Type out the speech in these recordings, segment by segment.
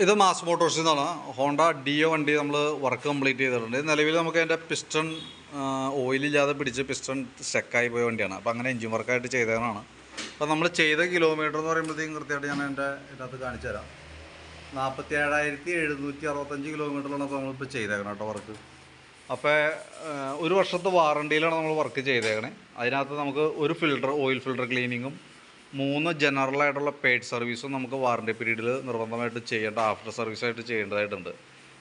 ഇത് മാസ് മോട്ടോഴ്സിൽ നിന്നാണ്. Honda deo വണ്ടി നമ്മൾ വർക്ക് കംപ്ലീറ്റ് ചെയ്തിട്ടുണ്ട്. നിലവിൽ നമുക്ക് അതിൻ്റെ പിസ്റ്റൺ ഓയിലില്ലാതെ പിടിച്ച് പിസ്റ്റൺ സ്റ്റക്കായി പോയ വണ്ടിയാണ്. അപ്പോൾ അങ്ങനെ എഞ്ചിൻ വർക്കായിട്ട് ചെയ്തതാണ്. അപ്പോൾ നമ്മൾ ചെയ്ത കിലോമീറ്റർ എന്ന് പറയുമ്പോഴത്തേക്കും കൃത്യമായിട്ട് ഞാൻ എൻ്റെ ഇതിനകത്ത് കാണിച്ചു തരാം. 47,765 കിലോമീറ്ററിലാണ് അപ്പോൾ നമ്മളിപ്പോൾ ചെയ്തേക്കണം കേട്ടോ വർക്ക്. അപ്പോൾ ഒരു വർഷത്തെ വാറണ്ടിയിലാണ് നമ്മൾ വർക്ക് ചെയ്തേക്കണേ. അതിനകത്ത് നമുക്ക് ഒരു ഫിൽട്ടർ ഓയിൽ ഫിൽട്ടർ ക്ലീനിങ്ങും 3 ജനറലായിട്ടുള്ള പെയ്ഡ് സർവീസും നമുക്ക് വാറണ്ടി പീരീഡിൽ നിർബന്ധമായിട്ട് ചെയ്യേണ്ട ആഫ്റ്റർ സർവീസായിട്ട് ചെയ്യേണ്ടതായിട്ടുണ്ട്.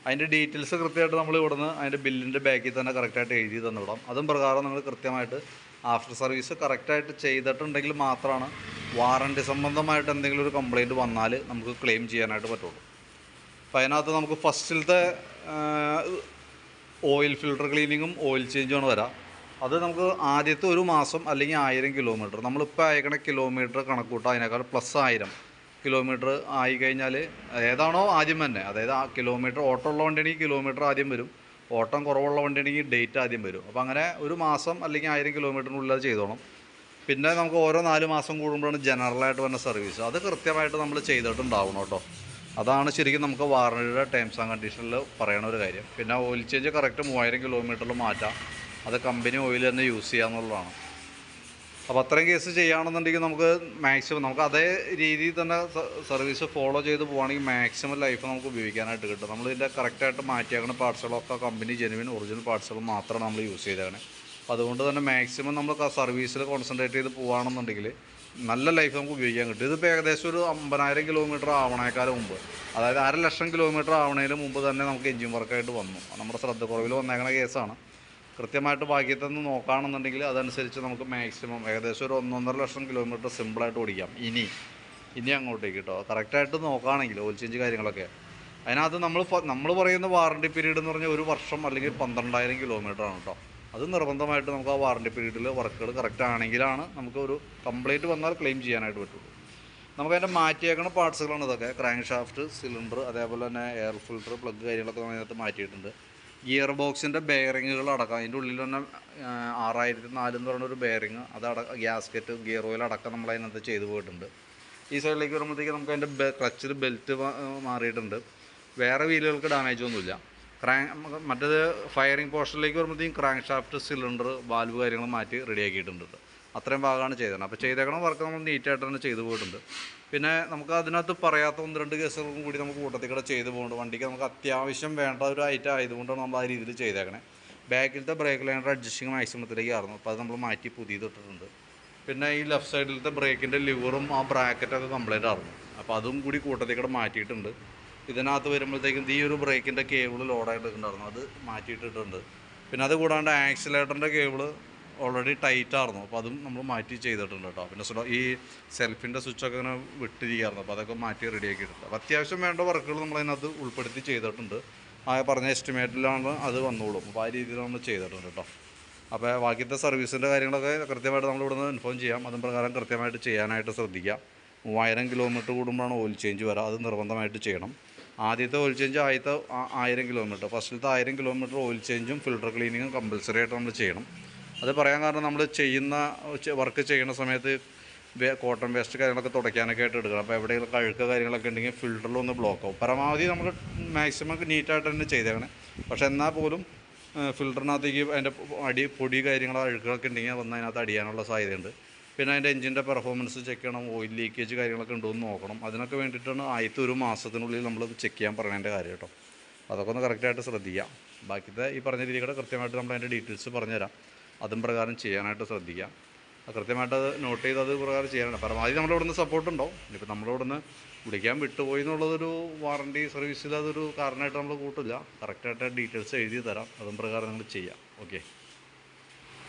അതിൻ്റെ ഡീറ്റെയിൽസ് കൃത്യമായിട്ട് നമ്മൾ ഇവിടുന്ന് അതിൻ്റെ ബില്ലിൻ്റെ ബാക്കിൽ തന്നെ കറക്റ്റായിട്ട് എഴുതി തന്നിടാം. അതും പ്രകാരം നിങ്ങൾ കൃത്യമായിട്ട് ആഫ്റ്റർ സർവീസ് കറക്റ്റായിട്ട് ചെയ്തിട്ടുണ്ടെങ്കിൽ മാത്രമാണ് വാറണ്ടി സംബന്ധമായിട്ട് എന്തെങ്കിലും ഒരു കംപ്ലയിൻറ്റ് വന്നാൽ നമുക്ക് ക്ലെയിം ചെയ്യാനായിട്ട് പറ്റുള്ളൂ. അപ്പോൾ അതിനകത്ത് നമുക്ക് ഫസ്റ്റിലത്തെ ഓയിൽ ഫിൽട്ടർ ക്ലീനിങ്ങും ഓയിൽ ചേഞ്ചുമാണ് വരാം. അത് നമുക്ക് ആദ്യത്തെ ഒരു മാസം അല്ലെങ്കിൽ 1000 കിലോമീറ്റർ നമ്മളിപ്പോൾ അയക്കണ കിലോമീറ്റർ കണക്കൂട്ടാം. അതിനേക്കാൾ പ്ലസ് 1000 കിലോമീറ്റർ ആയിക്കഴിഞ്ഞാൽ ഏതാണോ ആദ്യം തന്നെ, അതായത് ആ കിലോമീറ്റർ ഓട്ടം ഉള്ള വണ്ടിയാണെങ്കിൽ കിലോമീറ്റർ ആദ്യം വരും, ഓട്ടം കുറവുള്ള വണ്ടിയാണെങ്കിൽ ഡേറ്റ് ആദ്യം വരും. അപ്പോൾ അങ്ങനെ ഒരു മാസം അല്ലെങ്കിൽ 1000 കിലോമീറ്ററിനുള്ളിൽ അത് ചെയ്തോണം. പിന്നെ നമുക്ക് ഓരോ 4 മാസം കൂടുമ്പോഴാണ് ജനറലായിട്ട് വന്ന സർവീസ്. അത് കൃത്യമായിട്ട് നമ്മൾ ചെയ്തിട്ടുണ്ടാവണം കേട്ടോ. അതാണ് ശരിക്കും നമുക്ക് വാറണ്ടിയുടെ ടേംസ് ആൻഡ് കണ്ടീഷനിൽ പറയണ ഒരു കാര്യം. പിന്നെ ഓയിൽ ചേഞ്ച് കറക്റ്റ് 3000 കിലോമീറ്ററിൽ മാറ്റാം. അത് കമ്പനി ഓയിൽ തന്നെ യൂസ് ചെയ്യാന്നുള്ളതാണ്. അപ്പോൾ അത്രയും കേസ് ചെയ്യുകയാണെന്നുണ്ടെങ്കിൽ നമുക്ക് മാക്സിമം നമുക്ക് അതേ രീതിയിൽ തന്നെ സർവീസ് ഫോളോ ചെയ്ത് പോവുകയാണെങ്കിൽ മാക്സിമം ലൈഫ് നമുക്ക് ഉപയോഗിക്കാനായിട്ട് കിട്ടും. നമ്മളിതിൻ്റെ കറക്റ്റായിട്ട് മാറ്റിയാക്കുന്ന പാർട്സുകളൊക്കെ കമ്പനി ജെനുവിൻ ഒറിജിനൽ പാർട്സുകൾ മാത്രമാണ് നമ്മൾ യൂസ് ചെയ്തേക്കണേ. അപ്പോൾ അതുകൊണ്ട് തന്നെ മാക്സിമം നമ്മൾ സർവീസിൽ കോൺസെൻട്രേറ്റ് ചെയ്ത് പോവുകയാണെന്നുണ്ടെങ്കിൽ നല്ല ലൈഫ് നമുക്ക് ഉപയോഗിക്കാൻ കിട്ടും. ഇതിപ്പോൾ ഏകദേശം ഒരു 50,000 കിലോമീറ്റർ ആവണേക്കാളും മുമ്പ്, അതായത് 1,00,000 കിലോമീറ്റർ ആവണതിന് മുമ്പ് തന്നെ നമുക്ക് എഞ്ചിൻ വർക്കായിട്ട് വന്നു. നമ്മുടെ ശ്രദ്ധക്കുറവിൽ വന്നേക്കുന്ന കേസാണ്. കൃത്യമായിട്ട് ഭാഗ്യത്തൊന്ന് നോക്കുകയാണെന്നുണ്ടെങ്കിൽ അതനുസരിച്ച് നമുക്ക് മാക്സിമം ഏകദേശം ഒരു 1.5 ലക്ഷം കിലോമീറ്റർ സിമ്പിളായിട്ട് ഓടിക്കാം. ഇനി അങ്ങോട്ടേക്ക് കേട്ടോ കറക്റ്റായിട്ട് നോക്കുകയാണെങ്കിൽ ഓയിൽ ചേഞ്ച് കാര്യങ്ങളൊക്കെ. അതിനകത്ത് നമ്മൾ പറയുന്ന വാറണ്ടി പീരീഡ് എന്ന് പറഞ്ഞാൽ ഒരു വർഷം അല്ലെങ്കിൽ 12,000 കിലോമീറ്ററാണ് കേട്ടോ. അത് നിർബന്ധമായിട്ട് നമുക്ക് ആ വാറണ്ടി പീരീഡിൽ വർക്കുകൾ കറക്റ്റ് ആണെങ്കിലാണ് നമുക്ക് ഒരു കംപ്ലൈൻറ്റ് വന്നാൽ ക്ലെയിം ചെയ്യാനായിട്ട് പറ്റുള്ളൂ. നമുക്കതിൻ്റെ മാറ്റിയേക്കുന്ന പാർട്സുകളാണ് ഇതൊക്കെ. ക്രാങ്ക് ഷാഫ്റ്റ്, സിലിണ്ടർ, അതേപോലെ തന്നെ എയർ ഫിൽട്ടർ, പ്ലഗ് കാര്യങ്ങളൊക്കെ അതിനകത്ത് മാറ്റിയിട്ടുണ്ട്. ഗിയർ ബോക്സിൻ്റെ ബെയറിങ്ങുകൾ അടക്കം അതിൻ്റെ ഉള്ളിൽ തന്നെ 6004 എന്ന് പറയുന്നൊരു ബെയറിങ്, ഗ്യാസ്കറ്റ്, ഗിയർ ഓയിൽ അടക്കം നമ്മൾ അതിനകത്ത് ചെയ്തു പോയിട്ടുണ്ട്. ഈ സൈഡിലേക്ക് വരുമ്പോഴത്തേക്ക് നമുക്ക് അതിൻ്റെ ക്ലച്ചിൽ ബെൽറ്റ് മാറിയിട്ടുണ്ട്. വേറെ വീലുകൾക്ക് ഡാമേജ് ഒന്നുമില്ല. മറ്റേത് ഫയറിംഗ് പോർഷനിലേക്ക് വരുമ്പോഴത്തേക്കും ക്രാങ്ക് ഷാഫ്റ്റ്, സിലിണ്ടർ, വാൽവ് കാര്യങ്ങൾ മാറ്റി റെഡിയാക്കിയിട്ടുണ്ട്. അത്രയും ഭാഗമാണ് ചെയ്തത്. അപ്പോൾ ചെയ്തേക്കണ വർക്ക് നമ്മൾ നീറ്റായിട്ട് തന്നെ ചെയ്തു പോയിട്ടുണ്ട്. പിന്നെ നമുക്ക് അതിനകത്ത് പറയാത്ത 1-2 കേസുകൾക്കും കൂടി നമുക്ക് കൂട്ടത്തിൽ കൂടെ ചെയ്തു പോകുന്നുണ്ട്. വണ്ടിക്ക് നമുക്ക് അത്യാവശ്യം വേണ്ട ഒരു ഐറ്റം ആയതുകൊണ്ടാണ് നമ്മൾ ആ രീതിയിൽ ചെയ്തേക്കണേ. ബാക്കിലത്തെ ബ്രേക്ക് ലൈനർ അഡ്ജസ്റ്റിങ് മാക്സിമത്തിലേക്ക് ആയിരുന്നു. അപ്പോൾ അത് നമ്മൾ മാറ്റി പുതിയതിട്ടിട്ടുണ്ട്. പിന്നെ ഈ ലെഫ്റ്റ് സൈഡിലത്തെ ബ്രേക്കിൻ്റെ ലിവറും ആ ബ്രാക്കറ്റൊക്കെ കംപ്ലൈൻ്റ് ആയിരുന്നു. അപ്പോൾ അതും കൂടി കൂട്ടത്തിൽ കൂടെ മാറ്റിയിട്ടുണ്ട്. ഇതിനകത്ത് വരുമ്പോഴത്തേക്കും ഈ ഒരു ബ്രേക്കിൻ്റെ കേബിൾ ലോഡായിട്ട് ഉണ്ടായിരുന്നു, അത് മാറ്റിയിട്ടിട്ടുണ്ട്. പിന്നെ അത് കൂടാണ്ട് ആക്സിലേറ്ററിൻ്റെ കേബിൾ ഓൾറെഡി ടൈറ്റായിരുന്നു. അപ്പോൾ അതും നമ്മൾ മാറ്റി ചെയ്തിട്ടുണ്ട് കേട്ടോ. പിന്നെ ഈ സെൽഫിൻ്റെ സ്വിച്ചൊക്കെ ഇങ്ങനെ വിട്ടിരിക്കുകയായിരുന്നു. അപ്പോൾ അതൊക്കെ മാറ്റി റെഡിയാക്കിയിട്ടുണ്ട്. അപ്പോൾ അത്യാവശ്യം വേണ്ട വർക്കുകൾ നമ്മളതിനകത്ത് ഉൾപ്പെടുത്തി ചെയ്തിട്ടുണ്ട്. ആ പറഞ്ഞ എസ്റ്റിമേറ്റിലാണ് അത് വന്നോളും. അപ്പോൾ ആ രീതിയിൽ നമ്മൾ ചെയ്തിട്ടുണ്ട് കേട്ടോ. അപ്പോൾ ബാക്കിയത്തെ സർവീസിൻ്റെ കാര്യങ്ങളൊക്കെ കൃത്യമായിട്ട് നമ്മൾ ഇവിടുന്ന് ഇൻഫോം ചെയ്യാം. അതും പ്രകാരം കൃത്യമായിട്ട് ചെയ്യാനായിട്ട് ശ്രദ്ധിക്കാം. 3000 കിലോമീറ്റർ കൂടുമ്പോഴാണ് ഓയിൽ ചേഞ്ച് വരിക. അത് നിർബന്ധമായിട്ട് ചെയ്യണം. ആദ്യത്തെ ഓയിൽ ചേഞ്ച് 1000 കിലോമീറ്റർ, ഫസ്റ്റിലത്തെ 1000 കിലോമീറ്റർ ഓയിൽ ചേഞ്ചും ഫിൽട്ടർ ക്ലീനിങ്ങും കമ്പൽസറി ആയിട്ട് നമ്മൾ ചെയ്യണം. അത് പറയാൻ കാരണം നമ്മൾ ചെയ്യുന്ന വർക്ക് ചെയ്യുന്ന സമയത്ത് കോട്ടൺ വേസ്റ്റ് കാര്യങ്ങളൊക്കെ തുടയ്ക്കാനൊക്കെ ആയിട്ട് എടുക്കണം. അപ്പോൾ എവിടെയെങ്കിലും കഴുക്ക് കാര്യങ്ങളൊക്കെ ഉണ്ടെങ്കിൽ ഫിൽട്ടറിലൊന്ന് ബ്ലോക്ക് ആവും. പരമാവധി നമ്മൾ മാക്സിമം നീറ്റായിട്ട് തന്നെ ചെയ്തേക്കണേ. പക്ഷേ എന്നാൽ പോലും ഫിൽട്ടറിനകത്തേക്ക് അതിൻ്റെ പൊടി കാര്യങ്ങളോ അഴുക്കുകളൊക്കെ ഉണ്ടെങ്കിൽ വന്ന് അതിനകത്ത് അടിയാനുള്ള സാധ്യതയുണ്ട്. പിന്നെ അതിൻ്റെ എഞ്ചിൻ്റെ പെർഫോമൻസ് ചെക്ക് ചെയ്യണം, ഓയിൽ ലീക്കേജ് കാര്യങ്ങളൊക്കെ ഉണ്ടോ എന്ന് നോക്കണം. അതിനൊക്കെ വേണ്ടിയിട്ടാണ് ആദ്യത്തെ ഒരു മാസത്തിനുള്ളിൽ നമ്മൾ ചെക്ക് ചെയ്യാൻ പറയേണ്ട കാര്യം കേട്ടോ. അതൊക്കെ ഒന്ന് കറക്റ്റായിട്ട് ശ്രദ്ധിക്കാം. ബാക്കിത്തെ ഈ പറഞ്ഞ രീതിയുടെ കൃത്യമായിട്ട് നമ്മൾ അതിൻ്റെ ഡീറ്റെയിൽസ് പറഞ്ഞുതരാം. അതും പ്രകാരം ചെയ്യാനായിട്ട് ശ്രദ്ധിക്കാം. കൃത്യമായിട്ട് അത് നോട്ട് ചെയ്ത് അത് പ്രകാരം ചെയ്യാനാണ്. പരമാവധി നമ്മുടെ ഇവിടുന്ന് സപ്പോർട്ടുണ്ടാവും. ഇപ്പോൾ നമ്മളിവിടുന്ന് വിളിക്കാൻ വിട്ടുപോയി എന്നുള്ളതൊരു വാറണ്ടി സർവീസിൽ അതൊരു കാരണമായിട്ട് നമ്മൾ കൂട്ടില്ല. കറക്റ്റായിട്ട് ഡീറ്റെയിൽസ് എഴുതി തരാം. അതും പ്രകാരം നിങ്ങൾ ചെയ്യാം. ഓക്കെ.